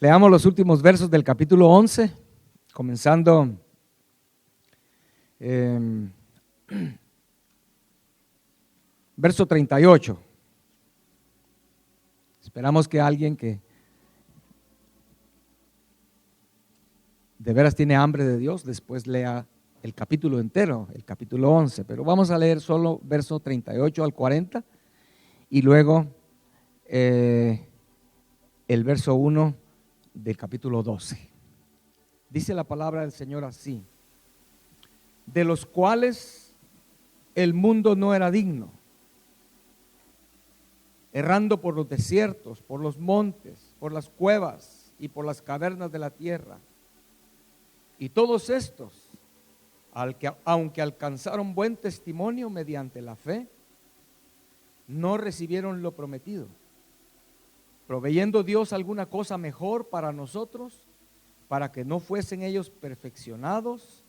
Leamos los últimos versos del capítulo 11, comenzando verso 38. Esperamos que alguien que de veras tiene hambre de Dios después lea el capítulo entero, el capítulo 11, pero vamos a leer solo verso 38 al 40 y luego el verso 1 del capítulo 12. Dice la palabra del Señor así: de los cuales el mundo no era digno, errando por los desiertos, por los montes, por las cuevas y por las cavernas de la tierra. Y todos estos, aunque alcanzaron buen testimonio mediante la fe, no recibieron lo prometido, proveyendo Dios alguna cosa mejor para nosotros, para que no fuesen ellos perfeccionados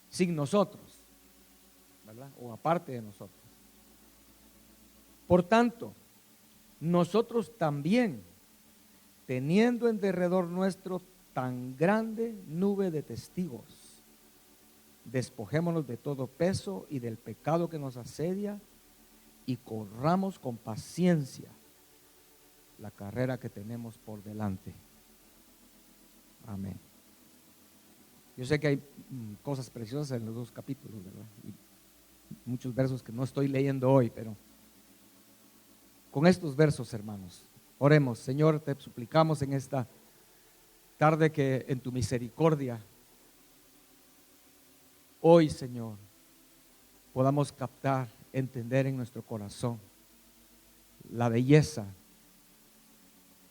sin nosotros, ¿verdad? O aparte de nosotros. Por tanto, nosotros también, teniendo en derredor nuestro tan grande nube de testigos, despojémonos de todo peso y del pecado que nos asedia y corramos con paciencia la carrera que tenemos por delante. Amén. Yo sé que hay cosas preciosas en los dos capítulos, ¿verdad? Y muchos versos que no estoy leyendo hoy, pero con estos versos, hermanos, oremos. Señor, te suplicamos en esta tarde que en tu misericordia, hoy, Señor, podamos captar, entender en nuestro corazón la belleza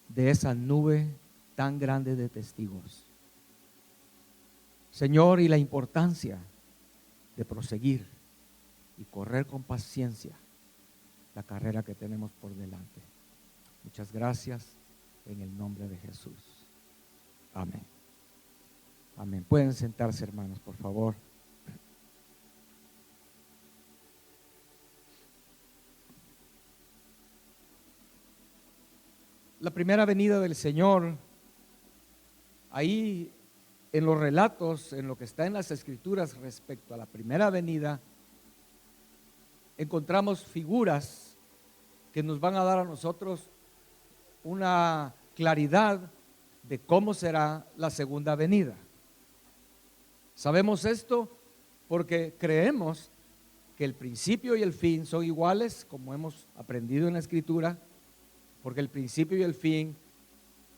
de esa nube tan grande de testigos, Señor, y la importancia de proseguir y correr con paciencia la carrera que tenemos por delante. Muchas gracias en el nombre de Jesús. Amén. Amén. Pueden sentarse, hermanos, por favor. La primera venida del Señor, ahí en los relatos, en lo que está en las Escrituras respecto a la primera venida, encontramos figuras que nos van a dar a nosotros una claridad de cómo será la segunda venida. Sabemos esto porque creemos que el principio y el fin son iguales, como hemos aprendido en la Escritura, porque el principio y el fin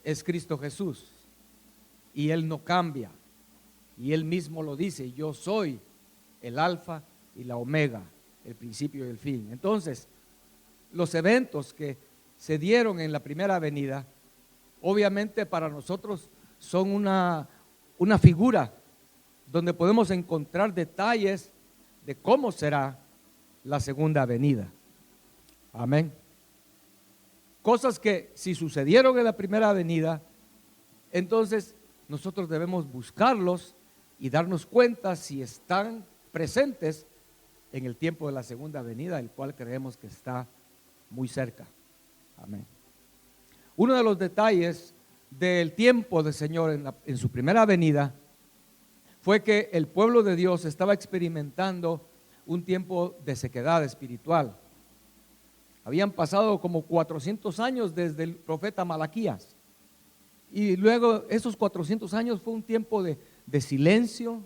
es Cristo Jesús y Él no cambia, y Él mismo lo dice: yo soy el alfa y la omega, el principio y el fin. Entonces, los eventos que se dieron en la primera venida, obviamente para nosotros son una figura donde podemos encontrar detalles de cómo será la segunda venida. Amén. Cosas que si sucedieron en la primera venida, entonces nosotros debemos buscarlos y darnos cuenta si están presentes en el tiempo de la segunda venida, el cual creemos que está muy cerca. Amén. Uno de los detalles del tiempo del Señor en su primera venida fue que el pueblo de Dios estaba experimentando un tiempo de sequedad espiritual. Habían pasado como 400 años desde el profeta Malaquías, y luego esos 400 años fue un tiempo de silencio.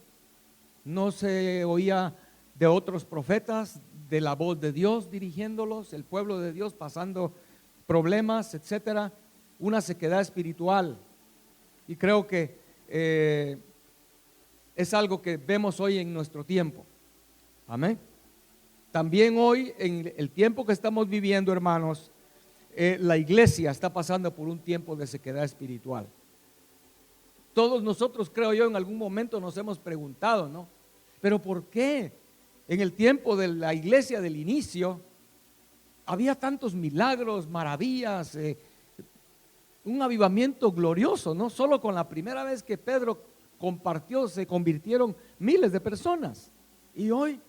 No se oía de otros profetas, de la voz de Dios dirigiéndolos, el pueblo de Dios pasando problemas, etcétera, una sequedad espiritual. Y creo que es algo que vemos hoy en nuestro tiempo. Amén. También hoy, en el tiempo que estamos viviendo, hermanos, la iglesia está pasando por un tiempo de sequedad espiritual. Todos nosotros, creo yo, en algún momento nos hemos preguntado, ¿no? ¿Pero por qué en el tiempo de la iglesia del inicio había tantos milagros, maravillas, un avivamiento glorioso, ¿no? Solo con la primera vez que Pedro compartió se convirtieron miles de personas. Y hoy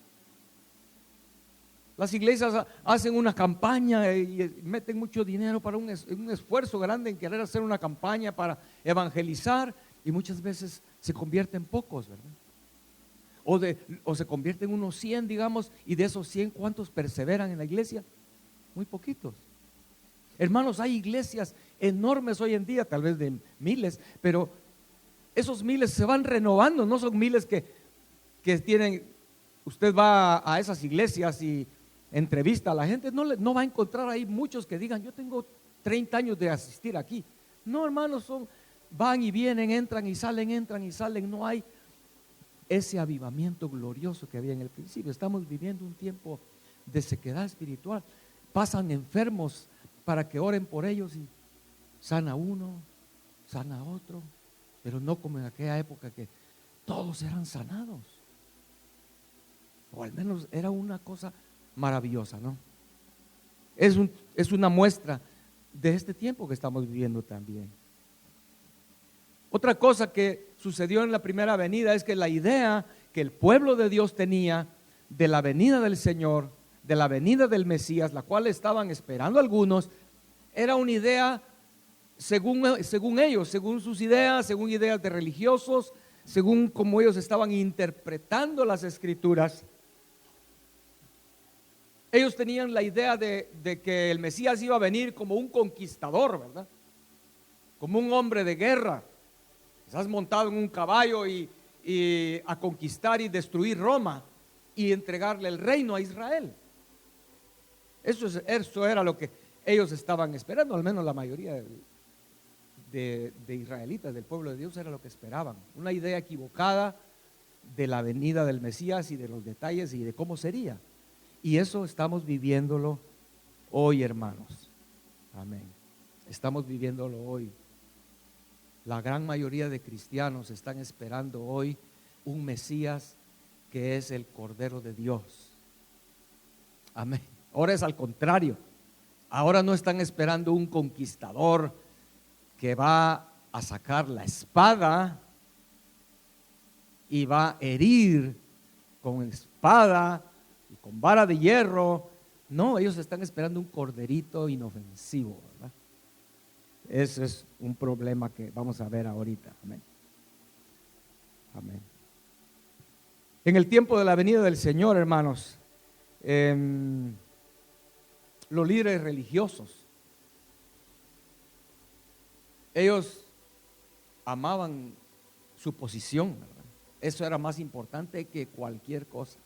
Las iglesias hacen una campaña y meten mucho dinero para un esfuerzo grande en querer hacer una campaña para evangelizar, y muchas veces se convierten pocos, ¿verdad? O se convierten unos 100, digamos, y de esos 100, ¿cuántos perseveran en la iglesia? Muy poquitos. Hermanos, hay iglesias enormes hoy en día, tal vez de miles, pero esos miles se van renovando, no son miles que tienen. Usted va a esas iglesias y entrevista a la gente, no va a encontrar ahí muchos que digan, yo tengo 30 años de asistir aquí. No, hermanos, van y vienen, entran y salen, no hay ese avivamiento glorioso que había en el principio. Estamos viviendo un tiempo de sequedad espiritual. Pasan enfermos para que oren por ellos y sana uno, sana otro, pero no como en aquella época que todos eran sanados, o al menos era una cosa maravillosa, ¿no? Es una muestra de este tiempo que estamos viviendo también. Otra cosa que sucedió en la primera venida es que la idea que el pueblo de Dios tenía de la venida del Señor, de la venida del Mesías, la cual estaban esperando algunos, era una idea según ellos, según sus ideas, según ideas de religiosos, según cómo ellos estaban interpretando las escrituras. Ellos tenían la idea de que el Mesías iba a venir como un conquistador, ¿verdad? Como un hombre de guerra, quizás montado en un caballo y a conquistar y destruir Roma y entregarle el reino a Israel. Eso era lo que ellos estaban esperando, al menos la mayoría de israelitas del pueblo de Dios era lo que esperaban. Una idea equivocada de la venida del Mesías y de los detalles y de cómo sería. Y eso estamos viviéndolo hoy, hermanos. Amén. Estamos viviéndolo hoy. La gran mayoría de cristianos están esperando hoy un Mesías que es el Cordero de Dios. Amén. Ahora es al contrario. Ahora no están esperando un conquistador que va a sacar la espada y va a herir con espada y con vara de hierro. No, ellos están esperando un corderito inofensivo, ¿verdad? Ese es un problema que vamos a ver ahorita. Amén. Amén. En el tiempo de la venida del Señor, hermanos, los líderes religiosos, ellos amaban su posición, ¿verdad? Eso era más importante que cualquier cosa,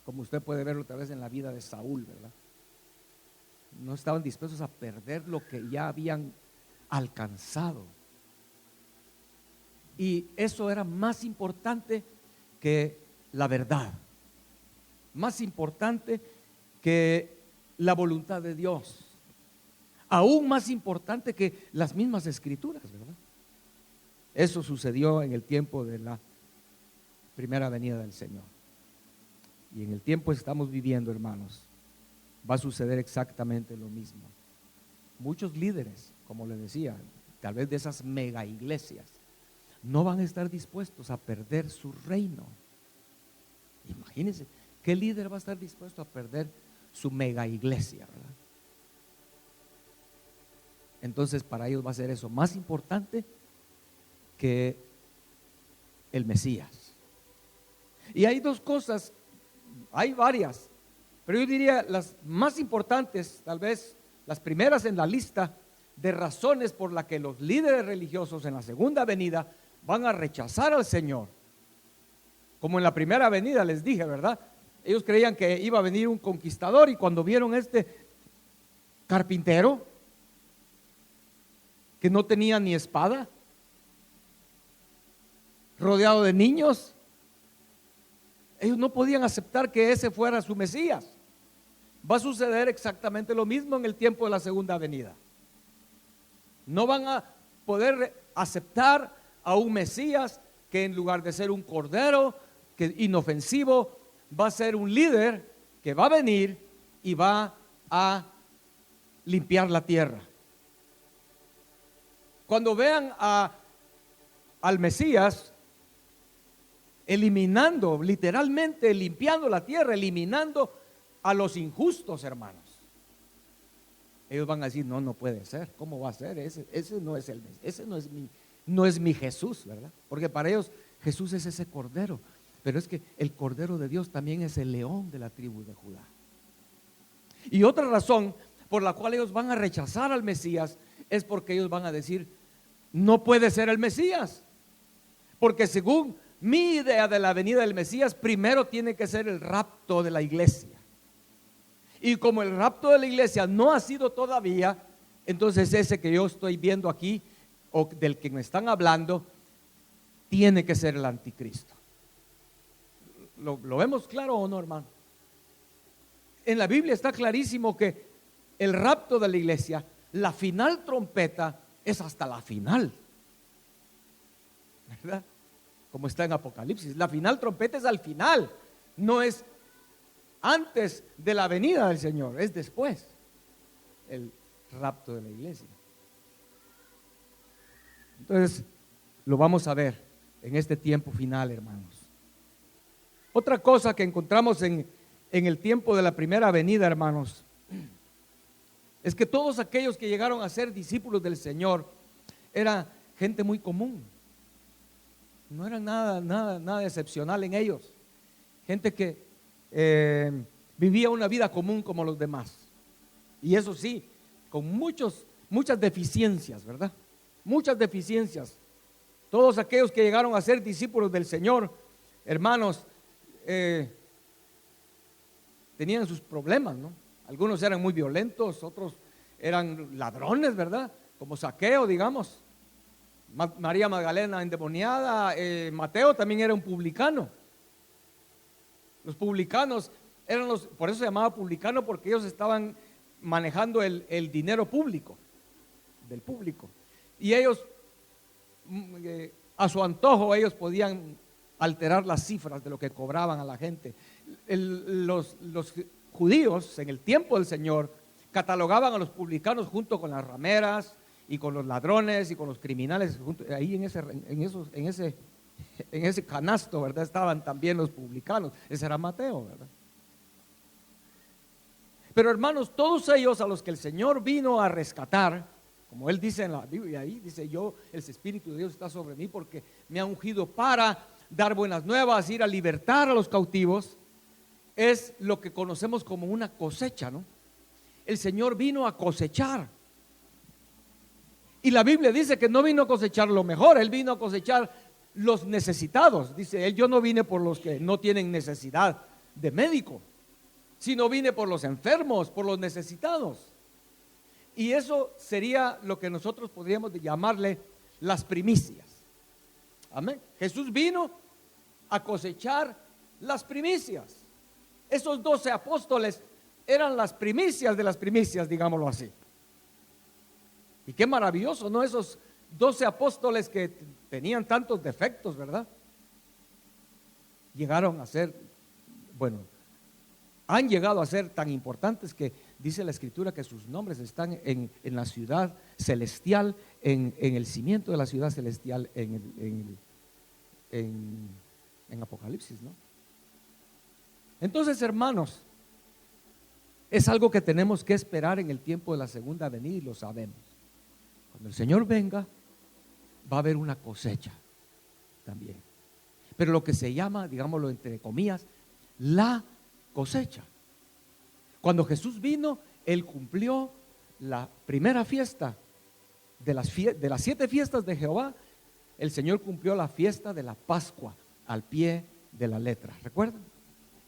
como usted puede verlo otra vez en la vida de Saúl, ¿verdad? No estaban dispuestos a perder lo que ya habían alcanzado, y eso era más importante que la verdad, más importante que la voluntad de Dios, aún más importante que las mismas escrituras, ¿verdad? Eso sucedió en el tiempo de la primera venida del Señor, y en el tiempo que estamos viviendo, hermanos, va a suceder exactamente lo mismo. Muchos líderes, como les decía, tal vez de esas mega iglesias, no van a estar dispuestos a perder su reino. Imagínense, ¿qué líder va a estar dispuesto a perder su mega iglesia, verdad? Entonces para ellos va a ser eso más importante que el Mesías. Y hay dos cosas, hay varias, pero yo diría las más importantes, tal vez las primeras en la lista de razones por las que los líderes religiosos en la segunda venida van a rechazar al Señor. Como en la primera venida les dije, ¿verdad? Ellos creían que iba a venir un conquistador, y cuando vieron este carpintero que no tenía ni espada, rodeado de niños, ellos no podían aceptar que ese fuera su Mesías. Va a suceder exactamente lo mismo en el tiempo de la segunda venida. No van a poder aceptar a un Mesías que en lugar de ser un cordero que inofensivo, va a ser un líder que va a venir y va a limpiar la tierra. Cuando vean al Mesías eliminando, literalmente limpiando la tierra, eliminando a los injustos, hermanos. Ellos van a decir, no, no puede ser, ¿cómo va a ser? Ese no es mi Jesús, ¿verdad? Porque para ellos Jesús es ese cordero, pero es que el cordero de Dios también es el león de la tribu de Judá. Y otra razón por la cual ellos van a rechazar al Mesías es porque ellos van a decir, no puede ser el Mesías, porque según mi idea de la venida del Mesías, primero tiene que ser el rapto de la iglesia. Y como el rapto de la iglesia no ha sido todavía, entonces ese que yo estoy viendo aquí, o del que me están hablando, tiene que ser el anticristo. ¿Lo vemos claro o no, hermano? En la Biblia está clarísimo que el rapto de la iglesia, la final trompeta, es hasta la final, ¿verdad? Como está en Apocalipsis, la final trompeta es al final, no es antes de la venida del Señor, es después el rapto de la iglesia. Entonces lo vamos a ver en este tiempo final, hermanos. Otra cosa que encontramos en el tiempo de la primera venida, hermanos, es que todos aquellos que llegaron a ser discípulos del Señor era gente muy común. No era nada excepcional en ellos. Gente que vivía una vida común como los demás. Y eso sí, con muchas deficiencias, ¿verdad? Muchas deficiencias. Todos aquellos que llegaron a ser discípulos del Señor, hermanos, tenían sus problemas, ¿no? Algunos eran muy violentos, otros eran ladrones, ¿verdad? Como Zaqueo, digamos. María Magdalena endemoniada, Mateo también era un publicano. Los publicanos eran por eso se llamaba publicano, porque ellos estaban manejando el dinero público, del público. Y ellos, a su antojo, ellos podían alterar las cifras de lo que cobraban a la gente. Los judíos en el tiempo del Señor catalogaban a los publicanos junto con las rameras y con los ladrones y con los criminales, ahí en ese canasto, ¿verdad? Estaban también los publicanos. Ese era Mateo, ¿verdad? Pero hermanos, todos ellos a los que el Señor vino a rescatar, como Él dice en la Biblia, ahí dice, el Espíritu de Dios está sobre mí porque me ha ungido para dar buenas nuevas, ir a libertar a los cautivos, es lo que conocemos como una cosecha, ¿no? El Señor vino a cosechar. Y la Biblia dice que no vino a cosechar lo mejor, Él vino a cosechar los necesitados. Dice Él, yo no vine por los que no tienen necesidad de médico, sino vine por los enfermos, por los necesitados. Y eso sería lo que nosotros podríamos llamarle las primicias. Amén. Jesús vino a cosechar las primicias. Esos 12 apóstoles eran las primicias de las primicias, digámoslo así. Y qué maravilloso, ¿no? Esos 12 apóstoles que tenían tantos defectos, ¿verdad? Llegaron a ser, han llegado a ser tan importantes que dice la Escritura que sus nombres están en la ciudad celestial, en el cimiento de la ciudad celestial, en Apocalipsis, ¿no? Entonces, hermanos, es algo que tenemos que esperar en el tiempo de la segunda venida y lo sabemos. Cuando el Señor venga, va a haber una cosecha también. Pero lo que se llama, digámoslo entre comillas, la cosecha. Cuando Jesús vino, Él cumplió la primera fiesta de las 7 fiestas de Jehová. El Señor cumplió la fiesta de la Pascua al pie de la letra. ¿Recuerdan?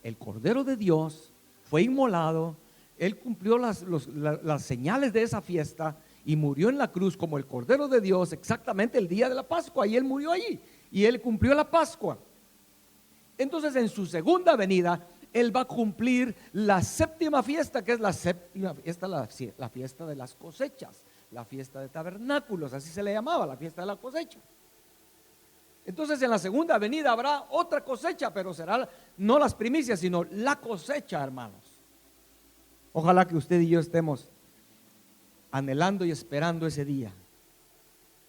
El Cordero de Dios fue inmolado. Él cumplió las señales de esa fiesta y murió en la cruz como el Cordero de Dios exactamente el día de la Pascua, y Él murió allí y Él cumplió la Pascua. Entonces en su segunda venida Él va a cumplir la séptima fiesta, que es la séptima fiesta, la fiesta de las cosechas, la fiesta de tabernáculos, así se le llamaba, la fiesta de la cosecha. Entonces en la segunda venida habrá otra cosecha, pero será no las primicias, sino la cosecha, hermanos. Ojalá que usted y yo estemos anhelando y esperando ese día.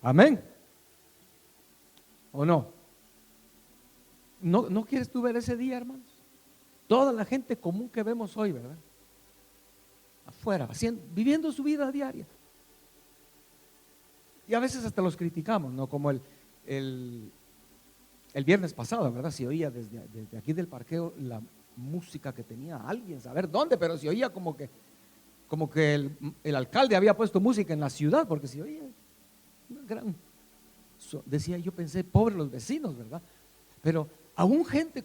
Amén. ¿O no? ¿No quieres tú ver ese día, hermanos? toda la gente común que vemos hoy, ¿verdad? Afuera, viviendo su vida diaria. Y a veces hasta los criticamos, ¿no? Como el viernes pasado, ¿verdad? Se oía desde aquí del parqueo la música que tenía alguien, saber dónde, pero se oía como que el alcalde había puesto música en la ciudad, porque se oía una gran, decía, yo pensé, pobres los vecinos, ¿verdad? Pero aún gente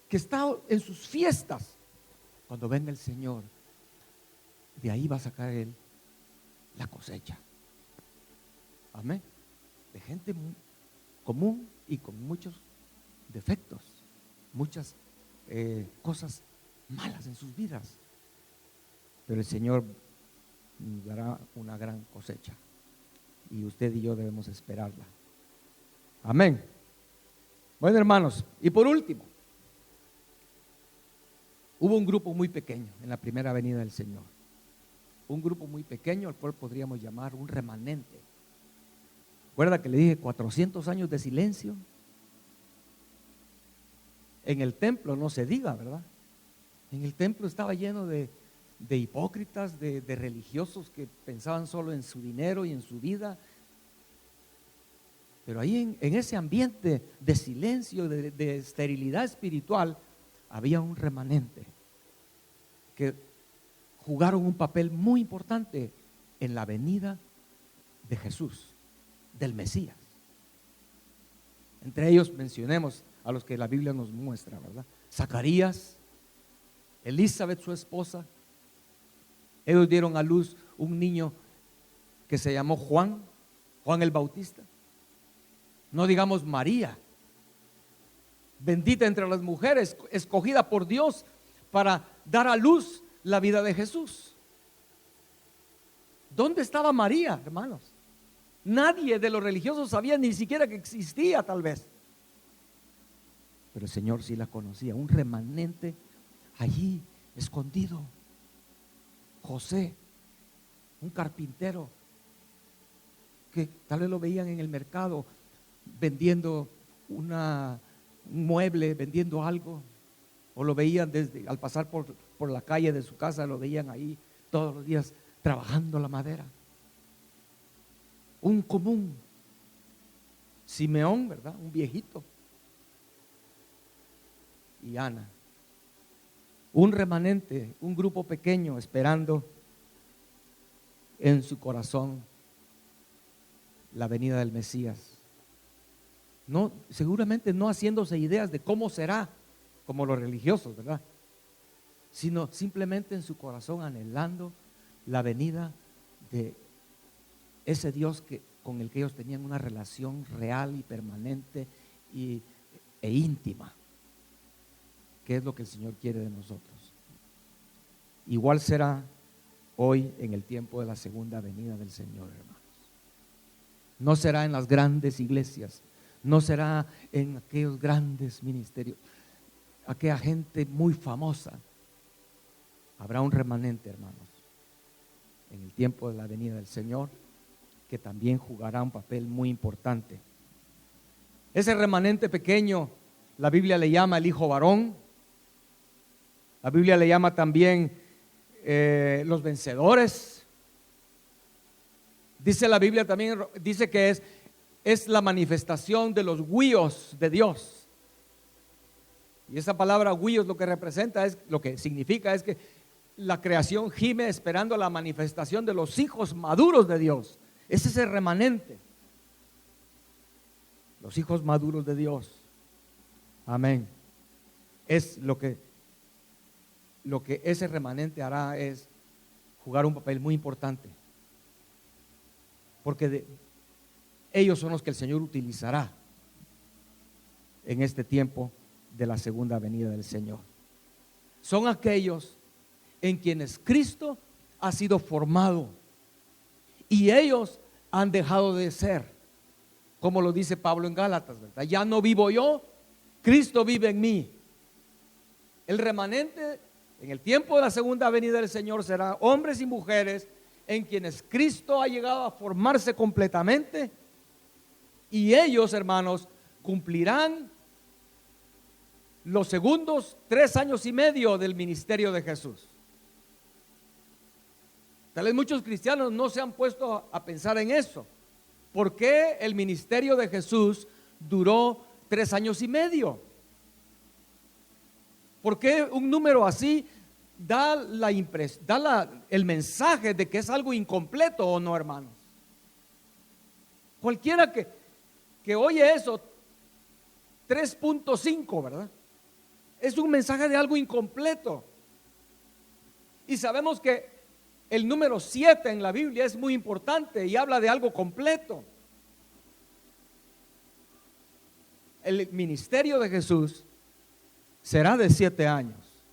que está en sus fiestas, cuando venga el Señor, de ahí va a sacar Él la cosecha. Amén. De gente común y con muchos defectos, muchas cosas malas en sus vidas. Pero el Señor dará una gran cosecha y usted y yo debemos esperarla. Amén. Bueno, hermanos, y por último, hubo un grupo muy pequeño en la primera venida del Señor. Un grupo muy pequeño al cual podríamos llamar un remanente. ¿Recuerda que le dije 400 años de silencio? En el templo no se diga, ¿verdad? En el templo estaba lleno de hipócritas, de religiosos que pensaban solo en su dinero y en su vida. Pero ahí en ese ambiente de silencio, de esterilidad espiritual, había un remanente que jugaron un papel muy importante en la venida de Jesús, del Mesías. Entre ellos mencionemos a los que la Biblia nos muestra, ¿verdad? Zacarías, Elizabeth, su esposa. Ellos dieron a luz un niño que se llamó Juan el Bautista. No digamos María, bendita entre las mujeres, escogida por Dios para dar a luz la vida de Jesús. ¿Dónde estaba María, hermanos? Nadie de los religiosos sabía ni siquiera que existía, tal vez. Pero el Señor sí la conocía, un remanente allí escondido. José, un carpintero que tal vez lo veían en el mercado vendiendo un mueble, vendiendo algo, o lo veían al pasar por la calle de su casa, lo veían ahí todos los días trabajando la madera. Un común, Simeón, ¿verdad? Un viejito. Y Ana, un remanente, un grupo pequeño esperando en su corazón la venida del Mesías. No, seguramente no haciéndose ideas de cómo será, como los religiosos, ¿verdad? Sino simplemente en su corazón anhelando la venida de ese Dios con el que ellos tenían una relación real y permanente e íntima, que es lo que el Señor quiere de nosotros. Igual será hoy en el tiempo de la segunda venida del Señor, hermanos. No será en las grandes iglesias, no será en aquellos grandes ministerios, aquella gente muy famosa. Habrá un remanente, hermanos, en el tiempo de la venida del Señor, que también jugará un papel muy importante. Ese remanente pequeño, la Biblia le llama el hijo varón. La Biblia le llama también los vencedores. Dice la Biblia también, dice que es la manifestación de los huíos de Dios. Y esa palabra huíos lo que representa, lo que significa es que la creación gime esperando la manifestación de los hijos maduros de Dios. Ese es el remanente. Los hijos maduros de Dios. Amén. Es lo que ese remanente hará es jugar un papel muy importante. Porque ellos son los que el Señor utilizará en este tiempo de la segunda venida del Señor. Son aquellos en quienes Cristo ha sido formado y ellos han dejado de ser, como lo dice Pablo en Gálatas, ¿verdad? Ya no vivo yo, Cristo vive en mí. El remanente en el tiempo de la segunda venida del Señor será hombres y mujeres en quienes Cristo ha llegado a formarse completamente, y ellos, hermanos, cumplirán los segundos 3 años y medio del ministerio de Jesús. Tal vez muchos cristianos no se han puesto a pensar en eso. ¿Por qué el ministerio de Jesús duró 3 años y medio? ¿Por qué un número así da el mensaje de que es algo incompleto o no, hermanos? Cualquiera que oye eso, 3.5, ¿verdad? Es un mensaje de algo incompleto. Y sabemos que el número 7 en la Biblia es muy importante y habla de algo completo. El ministerio de Jesús será de 7 años.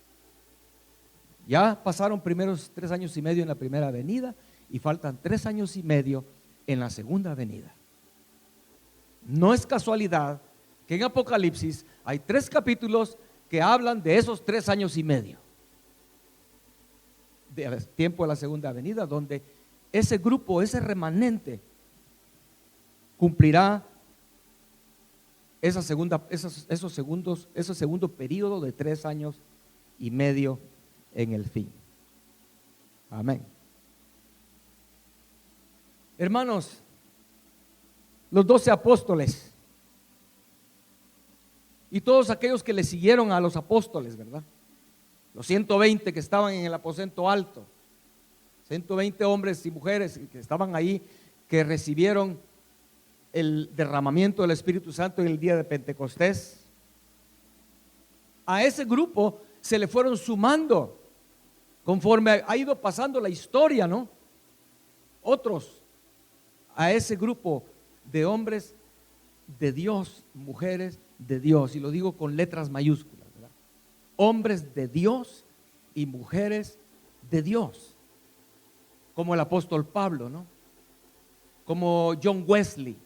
Ya pasaron primeros 3 años y medio en la primera venida y faltan 3 años y medio en la segunda venida. No es casualidad que en Apocalipsis hay 3 capítulos que hablan de esos 3 años y medio del tiempo de la segunda venida, donde ese grupo, ese remanente cumplirá ese segundo periodo de 3 años y medio en el fin. Amén. Hermanos, los 12 apóstoles y todos aquellos que le siguieron a los apóstoles, ¿verdad? Los 120 que estaban en el aposento alto, 120 hombres y mujeres que estaban ahí, que recibieron el derramamiento del Espíritu Santo en el día de Pentecostés. A ese grupo se le fueron sumando conforme ha ido pasando la historia, ¿no? Otros a ese grupo de hombres de Dios, mujeres de Dios, y lo digo con letras mayúsculas, ¿verdad? Hombres de Dios y mujeres de Dios, como el apóstol Pablo, ¿no? Como John Wesley,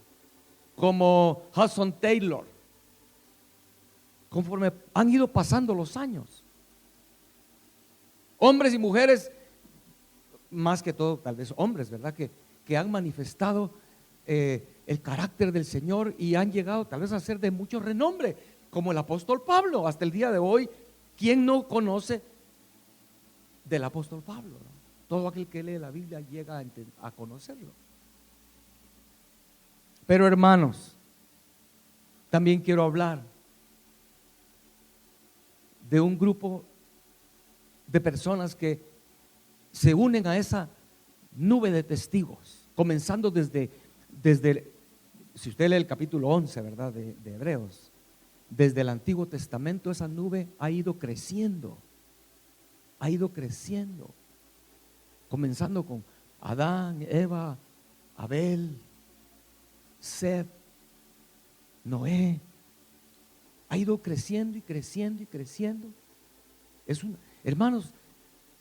como Hudson Taylor, conforme han ido pasando los años. Hombres y mujeres, más que todo tal vez hombres, ¿verdad? Que han manifestado el carácter del Señor y han llegado tal vez a ser de mucho renombre, como el apóstol Pablo. Hasta el día de hoy, ¿quién no conoce del apóstol Pablo, ¿no? Todo aquel que lee la Biblia llega a conocerlo. Pero hermanos, también quiero hablar de un grupo de personas que se unen a esa nube de testigos, comenzando desde si usted lee el capítulo 11, ¿verdad? De Hebreos, desde el Antiguo Testamento esa nube ha ido creciendo, comenzando con Adán, Eva, Abel, Seth, Noé. Ha ido creciendo y creciendo y creciendo. Hermanos,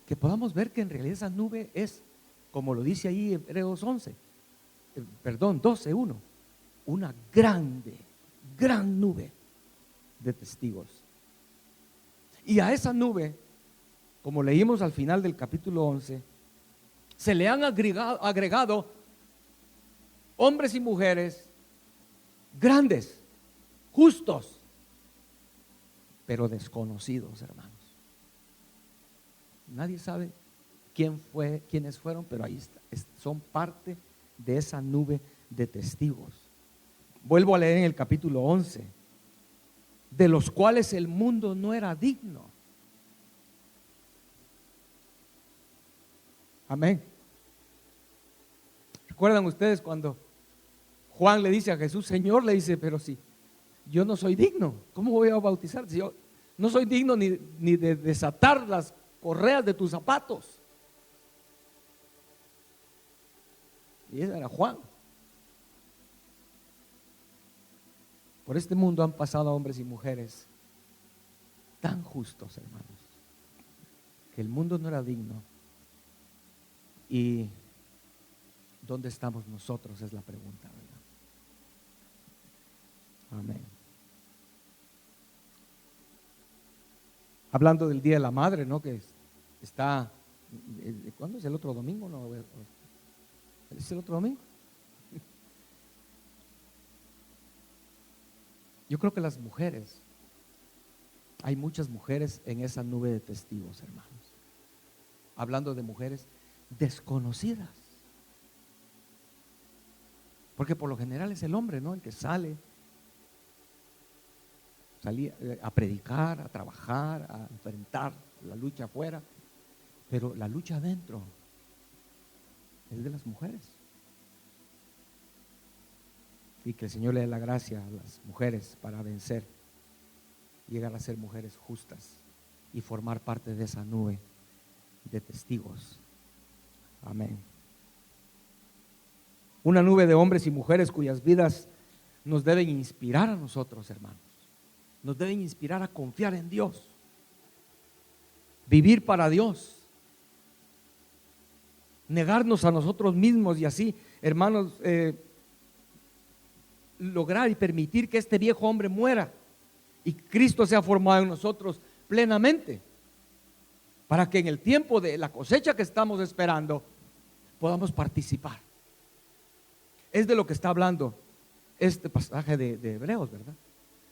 que podamos ver que en realidad esa nube es, como lo dice ahí en Hebreos 12:1, una gran nube de testigos. Y a esa nube, como leímos al final del capítulo 11, se le han agregado hombres y mujeres grandes, justos, pero desconocidos, hermanos. Nadie sabe quiénes fueron, pero ahí está, son parte de esa nube de testigos. Vuelvo a leer en el capítulo 11, de los cuales el mundo no era digno. Amén. ¿Recuerdan ustedes cuando Juan le dice a Jesús, Señor, le dice, pero si yo no soy digno, ¿cómo voy a bautizar? Si yo no soy digno ni de desatar las correas de tus zapatos. Y ese era Juan. Por este mundo han pasado hombres y mujeres tan justos, hermanos, que el mundo no era digno. ¿Y dónde estamos nosotros? Es la pregunta, ¿verdad? Amén. Hablando del Día de la Madre, ¿no? Que está, ¿cuándo es el otro domingo? No, ¿es el otro domingo? Yo creo que las mujeres Hay muchas mujeres en esa nube de testigos, hermanos. Hablando de mujeres desconocidas. Porque por lo general es el hombre, ¿no? El que sale a predicar, a trabajar, a enfrentar la lucha afuera. Pero la lucha adentro es de las mujeres. Y que el Señor le dé la gracia a las mujeres para vencer, llegar a ser mujeres justas y formar parte de esa nube de testigos. Amén. Una nube de hombres y mujeres cuyas vidas nos deben inspirar a nosotros, hermanos. Nos deben inspirar a confiar en Dios, vivir para Dios, negarnos a nosotros mismos y así, hermanos, lograr y permitir que este viejo hombre muera y Cristo sea formado en nosotros plenamente, para que en el tiempo de la cosecha que estamos esperando podamos participar. Es de lo que está hablando este pasaje de Hebreos, ¿verdad?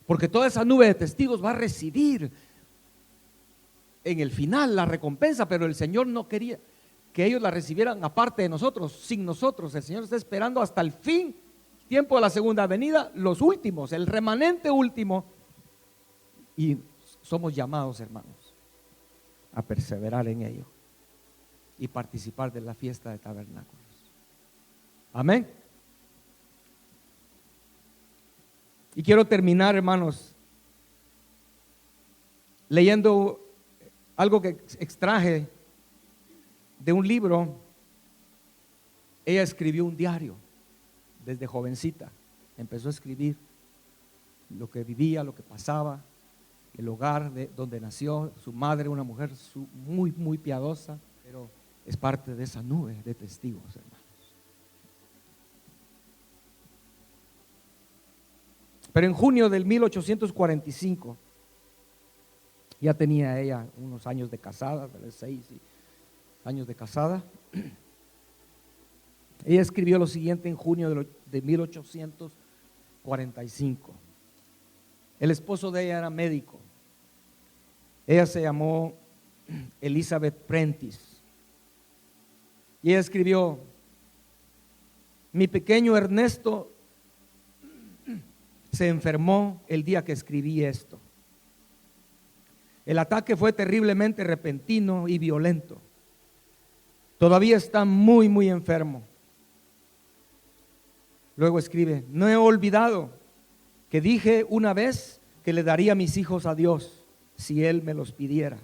Porque toda esa nube de testigos va a recibir en el final la recompensa, pero el Señor no quería que ellos la recibieran aparte de nosotros, sin nosotros. El Señor está esperando hasta el fin, tiempo de la segunda venida, los últimos, el remanente último. Y somos llamados, hermanos, a perseverar en ello y participar de la fiesta de tabernáculos. Amén. Y quiero terminar, hermanos, leyendo algo que extraje de un libro. Ella escribió un diario desde jovencita. Empezó a escribir lo que vivía, lo que pasaba, el hogar donde nació, su madre, una mujer muy, muy piadosa, pero es parte de esa nube de testigos, hermanos. Pero en junio del 1845, ya tenía ella unos años de casada, 6 años de casada. Ella escribió lo siguiente en junio de 1845. El esposo de ella era médico. Ella se llamó Elizabeth Prentice. Y ella escribió: mi pequeño Ernesto se enfermó el día que escribí esto. El ataque fue terriblemente repentino y violento. Todavía está muy, muy enfermo. Luego escribe: no he olvidado que dije una vez que le daría mis hijos a Dios si Él me los pidiera.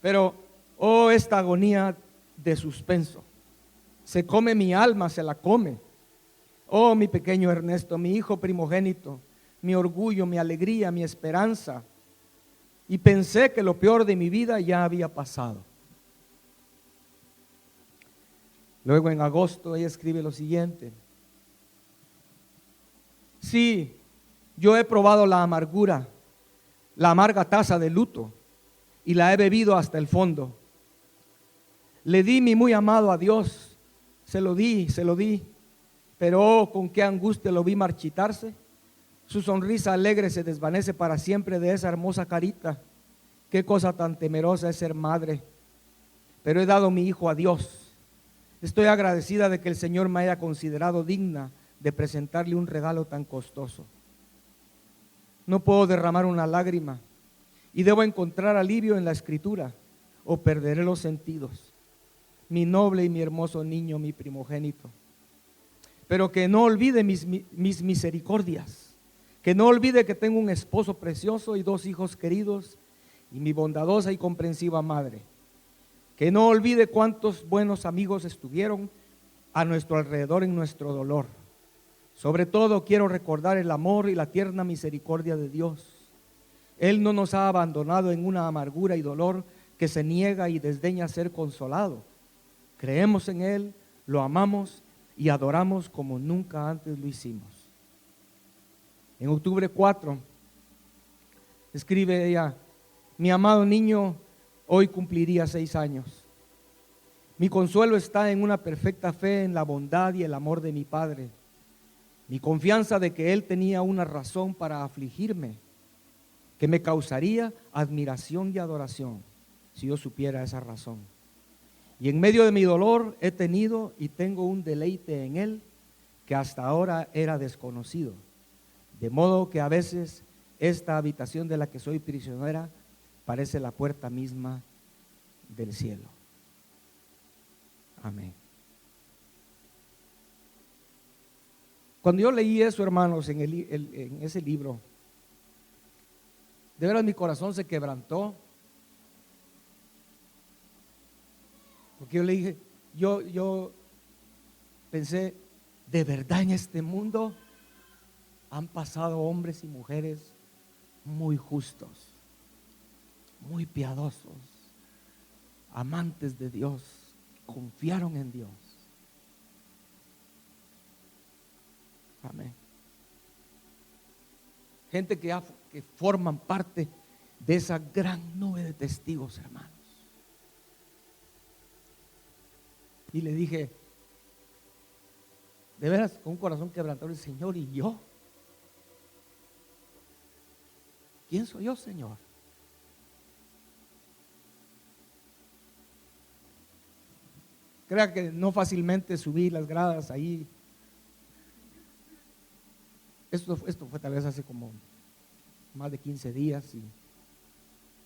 Pero, oh, esta agonía de suspenso. Se come mi alma, se la come. Oh, mi pequeño Ernesto, mi hijo primogénito, mi orgullo, mi alegría, mi esperanza. Y pensé que lo peor de mi vida ya había pasado. Luego en agosto ella escribe lo siguiente: sí, yo he probado la amargura, la amarga taza de luto, y la he bebido hasta el fondo. Le di mi muy amado a Dios, se lo di, pero oh, con qué angustia lo vi marchitarse. Su sonrisa alegre se desvanece para siempre de esa hermosa carita. Qué cosa tan temerosa es ser madre. Pero he dado mi hijo a Dios. Estoy agradecida de que el Señor me haya considerado digna de presentarle un regalo tan costoso. No puedo derramar una lágrima y debo encontrar alivio en la escritura o perderé los sentidos. Mi noble y mi hermoso niño, mi primogénito. Pero que no olvide mis misericordias, que no olvide que tengo un esposo precioso y 2 hijos queridos y mi bondadosa y comprensiva madre. Que no olvide cuántos buenos amigos estuvieron a nuestro alrededor en nuestro dolor. Sobre todo quiero recordar el amor y la tierna misericordia de Dios. Él no nos ha abandonado en una amargura y dolor que se niega y desdeña ser consolado. Creemos en Él, lo amamos y adoramos como nunca antes lo hicimos. En octubre 4, escribe ella: mi amado niño hoy cumpliría 6 años. Mi consuelo está en una perfecta fe en la bondad y el amor de mi Padre. Mi confianza de que Él tenía una razón para afligirme. que me causaría admiración y adoración si yo supiera esa razón. Y en medio de mi dolor he tenido y tengo un deleite en él que hasta ahora era desconocido. De modo que a veces esta habitación de la que soy prisionera parece la puerta misma del cielo. Amén. Cuando yo leí eso, hermanos, en ese libro, de veras mi corazón se quebrantó. Porque yo le dije, yo pensé, de verdad en este mundo han pasado hombres y mujeres muy justos, muy piadosos, amantes de Dios, confiaron en Dios. Amén. Gente que forman parte de esa gran nube de testigos, hermanos. Y le dije, de veras, con un corazón quebrantado, el Señor, ¿y yo? ¿Quién soy yo, Señor? Crea que no fácilmente subí las gradas ahí. Esto fue tal vez hace como más de 15 días. Y,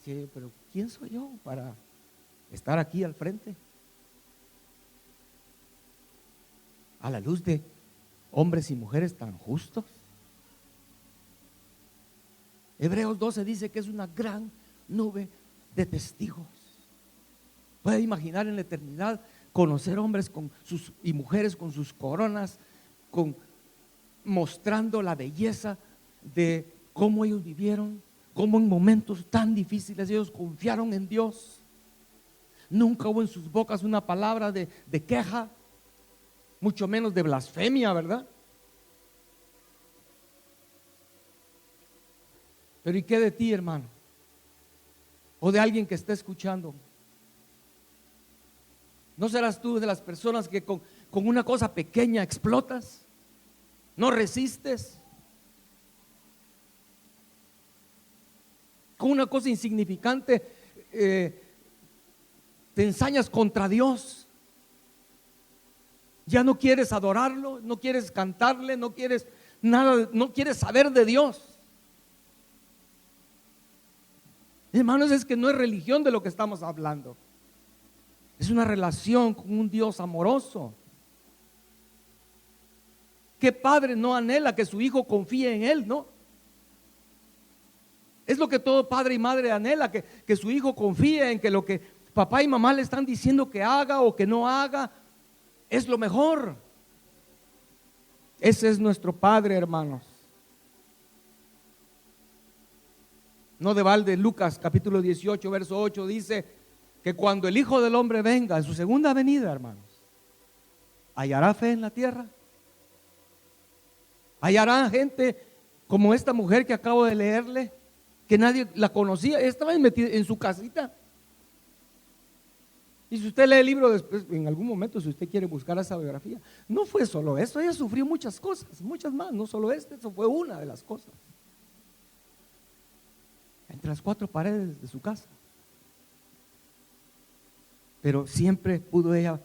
sí, pero ¿quién soy yo para estar aquí al frente? A la luz de hombres y mujeres tan justos. Hebreos 12 dice que es una gran nube de testigos. Puede imaginar en la eternidad conocer hombres y mujeres con sus coronas, mostrando la belleza de cómo ellos vivieron, cómo en momentos tan difíciles ellos confiaron en Dios. Nunca hubo en sus bocas una palabra de queja, mucho menos de blasfemia, ¿verdad? Pero ¿y qué de ti, hermano? O de alguien que está escuchando. ¿No serás tú de las personas que con una cosa pequeña explotas? ¿No resistes? Con una cosa insignificante te ensañas contra Dios. Ya no quieres adorarlo, no quieres cantarle, no quieres nada, no quieres saber de Dios. Hermanos, es que no es religión de lo que estamos hablando. Es una relación con un Dios amoroso. ¿Qué padre no anhela que su hijo confíe en él, no? Es lo que todo padre y madre anhela, que su hijo confíe en que lo que papá y mamá le están diciendo que haga o que no haga es lo mejor. Ese es nuestro Padre, hermanos. No de balde, Lucas capítulo 18, verso 8 dice que cuando el Hijo del Hombre venga en su segunda venida, hermanos, ¿hallará fe en la tierra? ¿Hallará gente como esta mujer que acabo de leerle, que nadie la conocía? Estaba metida en su casita. Y si usted lee el libro después, en algún momento, si usted quiere buscar esa biografía, no fue solo eso, ella sufrió muchas cosas, muchas más, no solo eso fue una de las cosas. Entre las cuatro paredes de su casa. Pero siempre pudo ella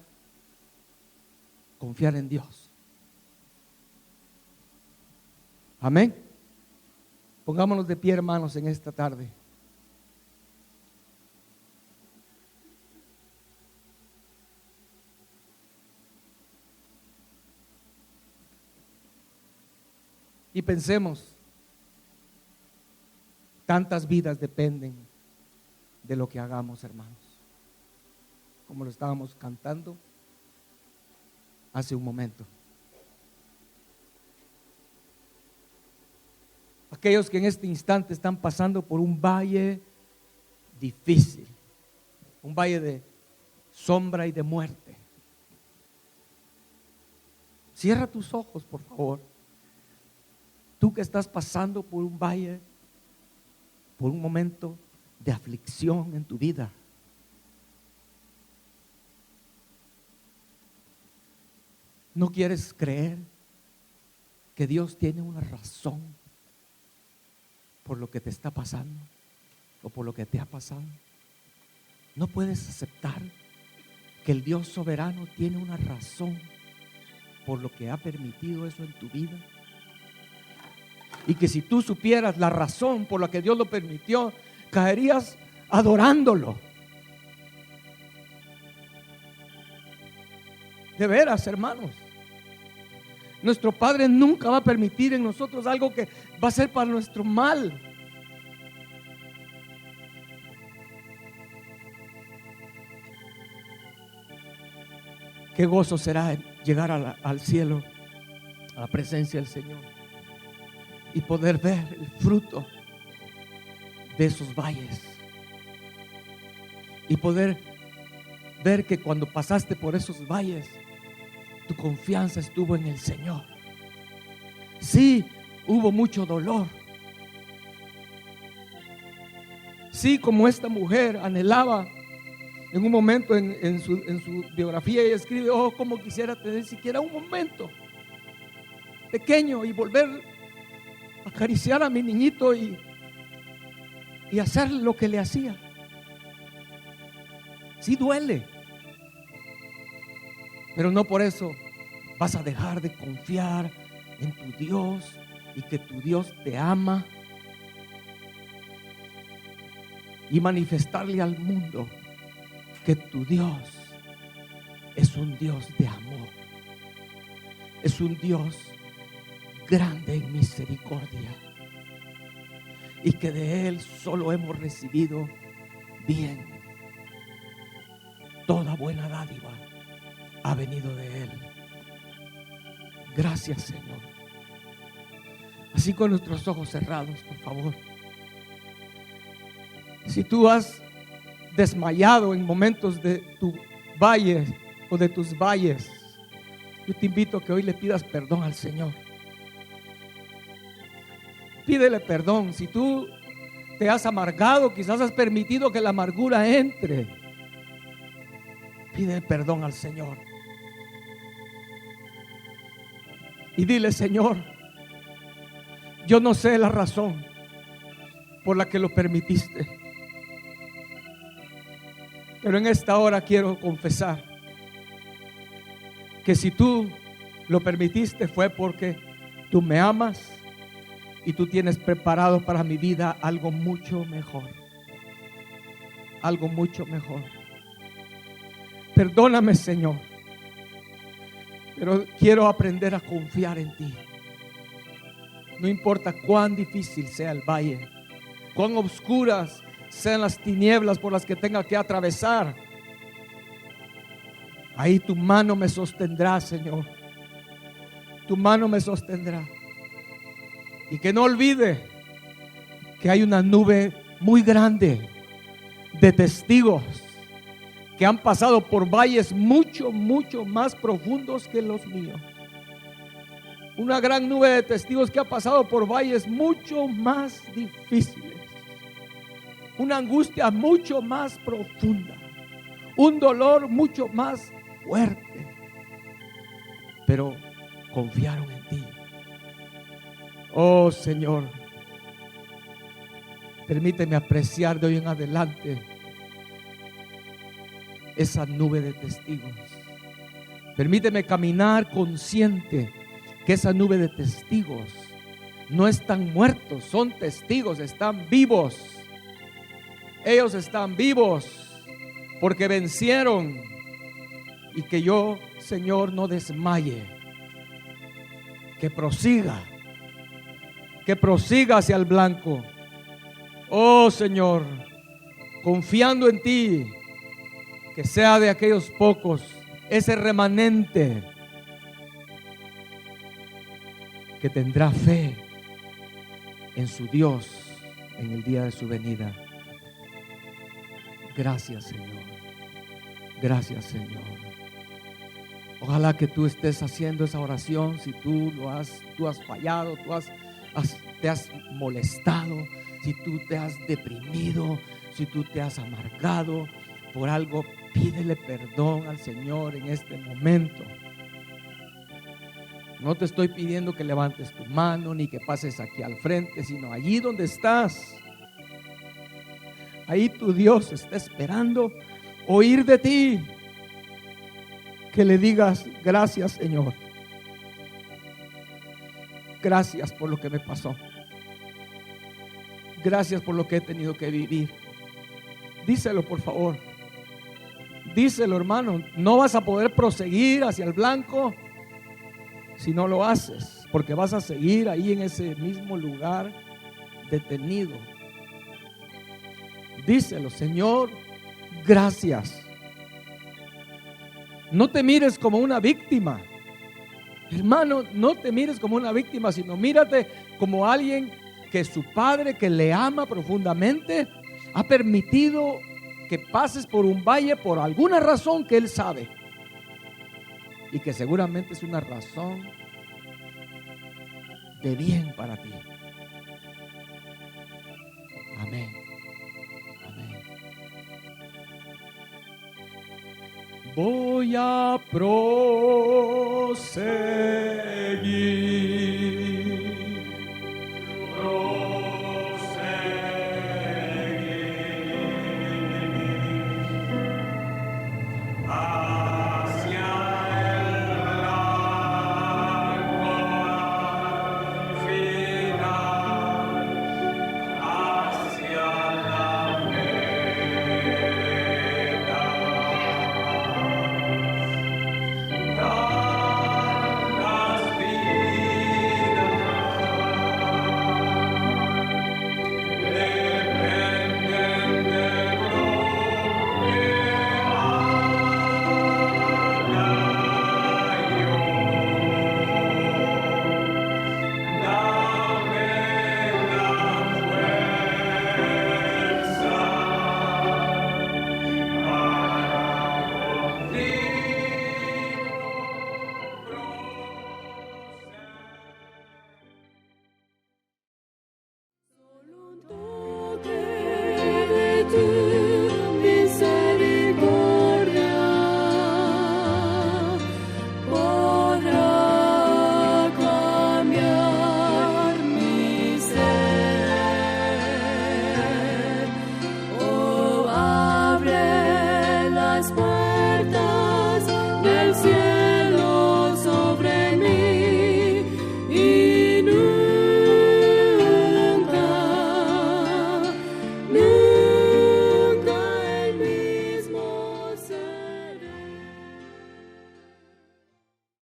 confiar en Dios. Amén. Pongámonos de pie, hermanos, en esta tarde. Y pensemos, tantas vidas dependen de lo que hagamos, hermanos. Como lo estábamos cantando hace un momento. Aquellos que en este instante están pasando por un valle difícil, un valle de sombra y de muerte. Cierra tus ojos, por favor. Tú que estás pasando por un valle, por un momento de aflicción en tu vida. ¿No quieres creer que Dios tiene una razón por lo que te está pasando o por lo que te ha pasado. No puedes aceptar que el Dios soberano tiene una razón por lo que ha permitido eso en tu vida. Y que si tú supieras la razón por la que Dios lo permitió, caerías adorándolo. De veras, hermanos. Nuestro Padre nunca va a permitir en nosotros algo que va a ser para nuestro mal. Qué gozo será llegar al cielo, a la presencia del Señor, y poder ver el fruto de esos valles. Y poder ver que cuando pasaste por esos valles, tu confianza estuvo en el Señor. Sí, hubo mucho dolor. Sí, como esta mujer anhelaba en un momento en su biografía, ella escribe: oh, cómo quisiera tener siquiera un momento pequeño y volver a acariciar a mi niñito y hacer lo que le hacía. Sí duele, pero no por eso vas a dejar de confiar en tu Dios y que tu Dios te ama, y manifestarle al mundo que tu Dios es un Dios de amor, es un Dios grande en misericordia, y que de Él solo hemos recibido bien. Toda buena dádiva ha venido de Él. Gracias, Señor. Así, con nuestros ojos cerrados, por favor. Si tú has desmayado en momentos de tu valle o de tus valles, yo te invito a que hoy le pidas perdón al Señor. Pídele perdón. Si tú te has amargado, quizás has permitido que la amargura entre, pide perdón al Señor. Y dile: Señor, yo no sé la razón por la que lo permitiste, pero en esta hora quiero confesar que si tú lo permitiste fue porque tú me amas y tú tienes preparado para mi vida algo mucho mejor. Algo mucho mejor. Perdóname, Señor, pero quiero aprender a confiar en ti. No importa cuán difícil sea el valle, cuán oscuras sean las tinieblas por las que tenga que atravesar, ahí tu mano me sostendrá, Señor. Tu mano me sostendrá. Y que no olvide que hay una nube muy grande de testigos que han pasado por valles mucho, mucho más profundos que los míos. Una gran nube de testigos que ha pasado por valles mucho más difíciles. Una angustia mucho más profunda. Un dolor mucho más fuerte. Pero confiaron en ti. Oh, Señor, permíteme apreciar de hoy en adelante esa nube de testigos. Permíteme caminar consciente que esa nube de testigos no están muertos, son testigos, están vivos. Ellos están vivos porque vencieron. Y que yo, Señor, no desmaye, que prosiga hacia el blanco. Oh, Señor, confiando en ti, que sea de aquellos pocos, ese remanente que tendrá fe en su Dios en el día de su venida. Gracias, Señor. Gracias, Señor. Ojalá que tú estés haciendo esa oración. Si tú has fallado, te has molestado, si tú te has deprimido, si tú te has amargado por algo, pídele perdón al Señor en este momento. No te estoy pidiendo que levantes tu mano ni que pases aquí al frente, sino allí donde estás. Ahí tu Dios está esperando oír de ti. Que le digas: gracias, Señor. Gracias por lo que me pasó. Gracias por lo que he tenido que vivir. Díselo, por favor. Díselo, hermano. No vas a poder proseguir hacia el blanco si no lo haces, porque vas a seguir ahí en ese mismo lugar detenido. Díselo: Señor, gracias. No te mires como una víctima. Hermano, no te mires como una víctima, sino mírate como alguien que su padre, que le ama profundamente, ha permitido que pases por un valle por alguna razón que él sabe, y que seguramente es una razón de bien para ti. Amén. Amén. Voy a proseguir